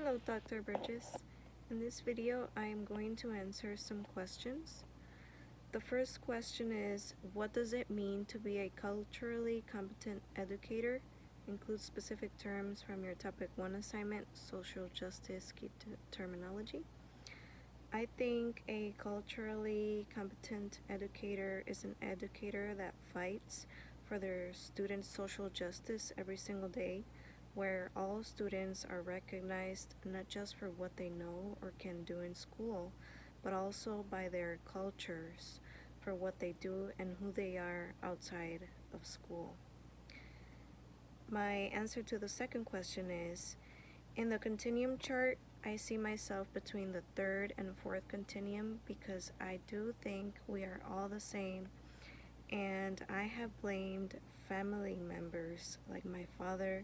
Hello, Dr. Bridges. In this video, I am going to answer some questions. The first question is, what does it mean to be a culturally competent educator? Include specific terms from your Topic 1 assignment, Social Justice Key Terminology. I think a culturally competent educator is an educator that fights for their students' social justice every single day, where all students are recognized not just for what they know or can do in school, but also by their cultures, for what they do and who they are outside of school. My answer to the second question is, in the continuum chart, I see myself between the third and fourth continuum because I do think we are all the same, and I have blamed family members like my father,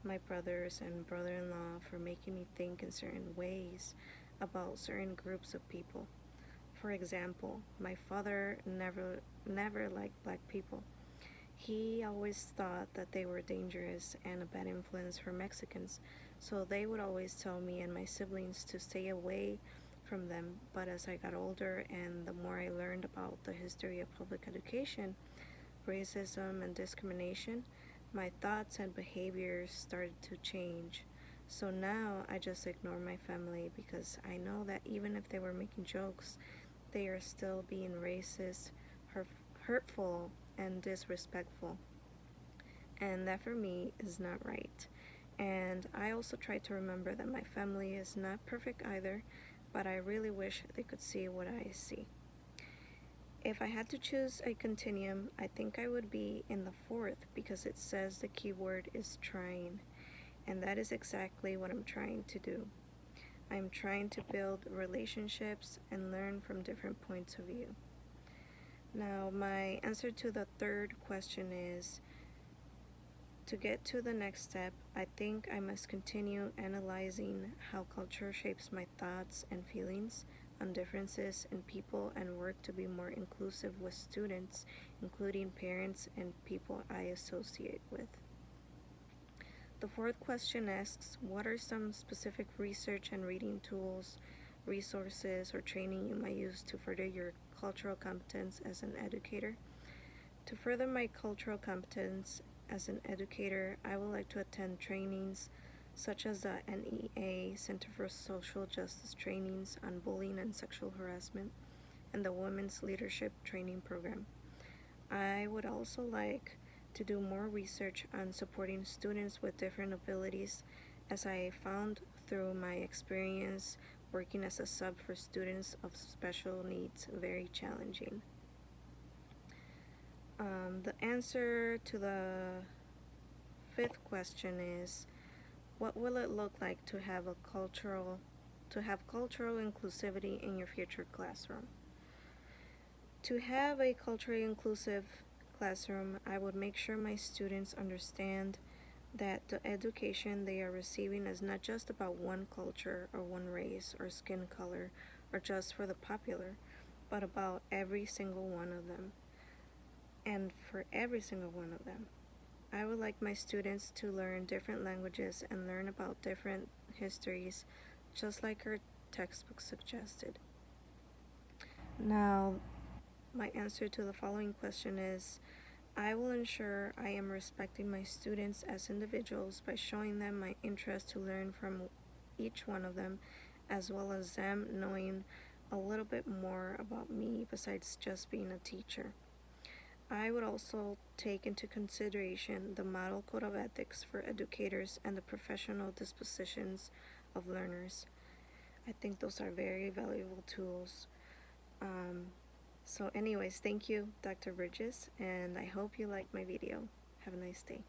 my brothers and brother-in-law for making me think in certain ways about certain groups of people. For example, my father never liked black people. He always thought that they were dangerous and a bad influence for Mexicans, so they would always tell me and my siblings to stay away from them. But as I got older and the more I learned about the history of public education, racism and discrimination, my thoughts and behaviors started to change. So now I just ignore my family because I know that even if they were making jokes, they are still being racist, hurtful, and disrespectful. And that for me is not right. And I also try to remember that my family is not perfect either, but I really wish they could see what I see. If I had to choose a continuum, I think I would be in the fourth because it says the keyword is trying, and that is exactly what I'm trying to do. I'm trying to build relationships and learn from different points of view. Now, my answer to the third question is, to get to the next step, I think I must continue analyzing how culture shapes my thoughts and feelings on differences in people and work to be more inclusive with students, including parents and people I associate with. The fourth question asks, what are some specific research and reading tools, resources, or training you might use to further your cultural competence as an educator? To further my cultural competence as an educator, I would like to attend trainings such as the NEA Center for Social Justice trainings on bullying and sexual harassment and the Women's Leadership Training Program. I would also like to do more research on supporting students with different abilities, as I found through my experience working as a sub for students of special needs very challenging. The answer to the fifth question is, what will it look like to have cultural inclusivity in your future classroom? To have a culturally inclusive classroom, I would make sure my students understand that the education they are receiving is not just about one culture or one race or skin color or just for the popular, but about every single one of them. And for every single one of them, I would like my students to learn different languages and learn about different histories, just like our textbook suggested. Now, my answer to the following question is, I will ensure I am respecting my students as individuals by showing them my interest to learn from each one of them, as well as them knowing a little bit more about me besides just being a teacher. I would also take into consideration the Model Code of Ethics for educators and the professional dispositions of learners. I think those are very valuable tools. So anyways, thank you, Dr. Bridges, and I hope you liked my video. Have a nice day.